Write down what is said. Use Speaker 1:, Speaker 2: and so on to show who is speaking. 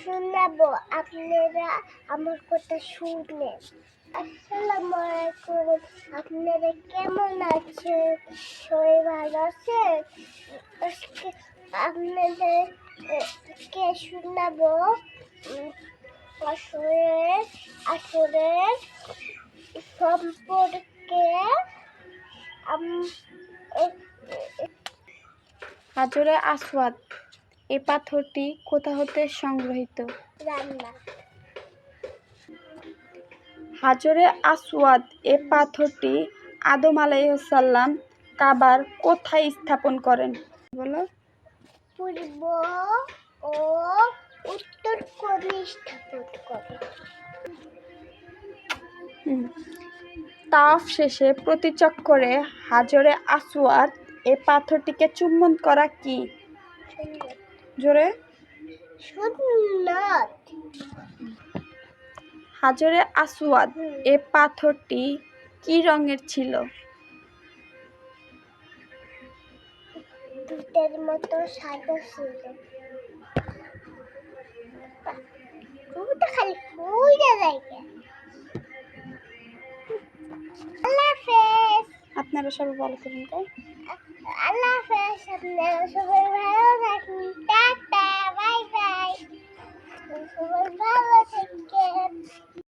Speaker 1: শোনাবো, আপনারা আমার কথা শুনলেন। আসসালামু আলাইকুম, আপনারা কেমন আছেন? সবাই ভালো আছেন? আজকে আপনাদেরকে শোনাবো আসরের সম্পর্কে।
Speaker 2: হাজরে আসওয়াদ এ পাথরটি কোথা হতে সংগৃহীত?
Speaker 1: রান্না।
Speaker 2: হাজরে আসওয়াদ এ পাথরটি আদম আলাইহিসসালাম কাবার কোথায় স্থাপন করেন? বলো।
Speaker 1: পূর্ব ও উত্তর কোণে স্থাপন করে।
Speaker 2: তাওয়াফ শেষে প্রতি চক্করে হাজরে আসওয়াদ এ পাথরটিকে চুম্বন করা কি? জোরে।
Speaker 1: সুন্নাত।
Speaker 2: হাজরে আসওয়াদ এ পাথরটি কি রঙের ছিল?
Speaker 1: দুধের মতো সাদা ছিল। খালি ফুইরা যায়। আল্লাহ হাফেজ।
Speaker 2: আপনারা সবাই ভালো থাকুন।
Speaker 1: আল্লাহ হাফেজ, আপনারা সবাই ভালো